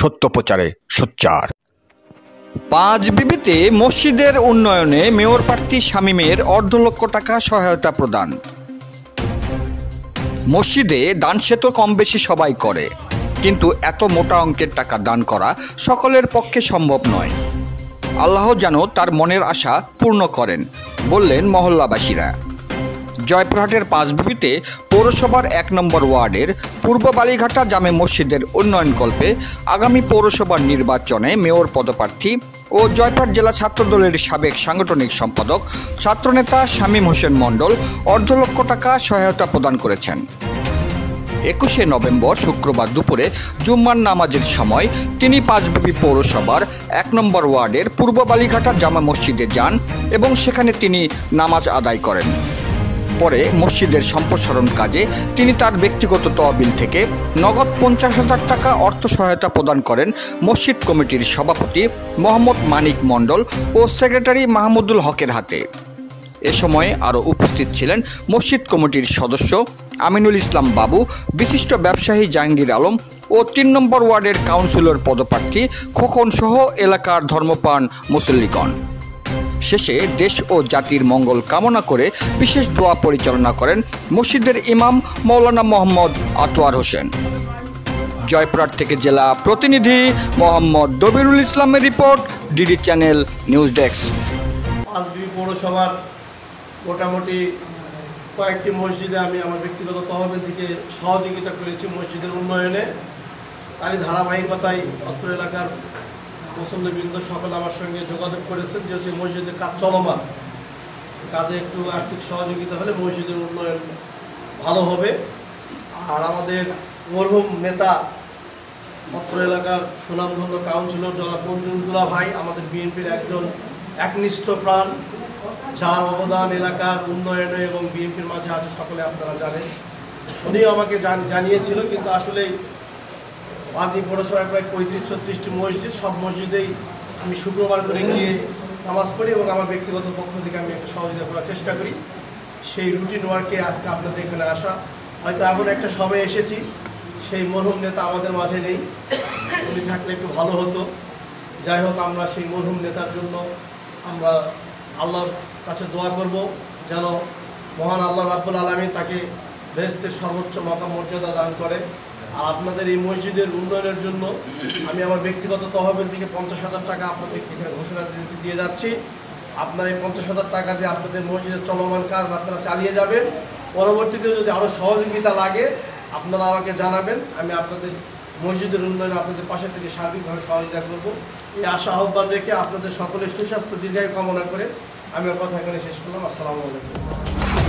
সত্য প্রচারে সোচ্চার। পাঁচ বিবিতে মসজিদের উন্নয়নে মেয়র প্রার্থী শামীমের $1.5 লক্ষ টাকা সহায়তা প্রদান। মসজিদে দান সে তো কম বেশি সবাই করে, কিন্তু এত মোটা অঙ্কের টাকা দান করা সকলের পক্ষে সম্ভব নয়। আল্লাহ যেন তার মনের আশা পূর্ণ করেন, বললেন মহল্লাবাসীরা। জয়পুরহাটের পাঁচবিবিতে পৌরসভার 1 নম্বর ওয়ার্ডের পূর্ব বালিঘাটা জামে মসজিদের উন্নয়নকল্পে আগামী পৌরসভার নির্বাচনে মেয়র পদপ্রার্থী ও জয়পুরহাট জেলা ছাত্রদলের সাবেক সাংগঠনিক সম্পাদক ছাত্রনেতা শামীম হোসেন মণ্ডল $1.5 লক্ষ টাকা সহায়তা প্রদান করেছেন। 21শে নভেম্বর শুক্রবার দুপুরে জুম্মার নামাজের সময় তিনি পাঁচবিবি পৌরসভার 1 নম্বর ওয়ার্ডের পূর্ব বালিঘাটা জামা মসজিদে যান এবং সেখানে তিনি নামাজ আদায় করেন। পরে মসজিদের সম্প্রসারণ কাজে তিনি তার ব্যক্তিগত তহবিল থেকে নগদ 50,000 টাকা অর্থ সহায়তা প্রদান করেন মসজিদ কমিটির সভাপতি মোহাম্মদ মানিক মণ্ডল ও সেক্রেটারি মাহমুদুল হকের হাতে। এ সময় আরও উপস্থিত ছিলেন মসজিদ কমিটির সদস্য আমিনুল ইসলাম বাবু, বিশিষ্ট ব্যবসায়ী জাহাঙ্গীর আলম ও 3 নম্বর ওয়ার্ডের কাউন্সিলর পদপ্রার্থী খোকন সহ এলাকার ধর্মপ্রাণ মুসল্লিগণ। শেষে দেশ ও জাতির মঙ্গল কামনা করে বিশেষ দোয়া পরিচালনা করেন মসজিদের ইমাম মৌলানা মোহাম্মদ আতোয়ার হোসেন। জয়পুরহাট থেকে জেলা প্রতিনিধি মোহাম্মদ দবিরুল ইসলামের report, DD channel news desk. Panchbibi পৌরসভার মোটামুটি কয়েকটি মসজিদে আমি আমার ব্যক্তিগত তহবিল থেকে সহযোগিতা করেছি মসজিদের উন্নয়নে। তারই ধারাবাহিকতায় অত্র এলাকার মুসল্লিবৃন্দ সকলে আমার সঙ্গে যোগাযোগ করেছেন, যেহেতু মসজিদের কাজ চলমান, কাজে একটু আর্থিক সহযোগিতা হলে মসজিদের উন্নয়ন ভালো হবে। আর আমাদের মরহুম নেতা অত্র এলাকার সুনামধন্য কাউন্সিলর জনাব মঞ্জুরুল্লাহ ভাই আমাদের বিএনপির একজন একনিষ্ঠ প্রাণ, যার অবদান এলাকার উন্নয়নে এবং বিএনপির মাঝে আছে সকলে আপনারা জানেন। উনিও আমাকে জানিয়েছিল, কিন্তু আসলেই পাঁচবিবি পৌরসভায় প্রায় 35-36টি মসজিদ, সব মসজিদেই আমি শুক্রবার করে গিয়ে নামাজ পড়ি এবং আমার ব্যক্তিগত পক্ষ থেকে আমি একটা সহযোগিতা করার চেষ্টা করি। সেই রুটিন ওয়ার্কে আজকে আপনাদের এখানে আসা। হয়তো এমন একটা সময় এসেছি সেই মরহুম নেতা আমাদের মাঝে নেই, উনি থাকলে একটু ভালো হতো। যাই হোক, আমরা সেই মরহুম নেতার জন্য আমরা আল্লাহর কাছে দোয়া করব যেন মহান আল্লাহ রাব্বুল আলামিন তাকে বেহেশতের সর্বোচ্চ মাকাম মর্যাদা দান করে। আর আপনাদের এই মসজিদের উন্নয়নের জন্য আমি আমার ব্যক্তিগত তহবিল থেকে 50,000 টাকা আপনাদের এখানে ঘোষণা দিয়ে যাচ্ছি। আপনারা এই 50,000 টাকা দিয়ে আপনাদের মসজিদের চলমান কাজ আপনারা চালিয়ে যাবেন। পরবর্তীতে যদি আরও সহযোগিতা লাগে আপনারা আমাকে জানাবেন, আমি আপনাদের মসজিদের উন্নয়নে আপনাদের পাশে থেকে সার্বিকভাবে সহযোগিতা করব। এই আশা আহ্বান রেখে আপনাদের সকলের সুস্বাস্থ্য দীর্ঘায়ু কামনা করে আমি কথা এখানে শেষ করলাম। আসসালামু আলাইকুম।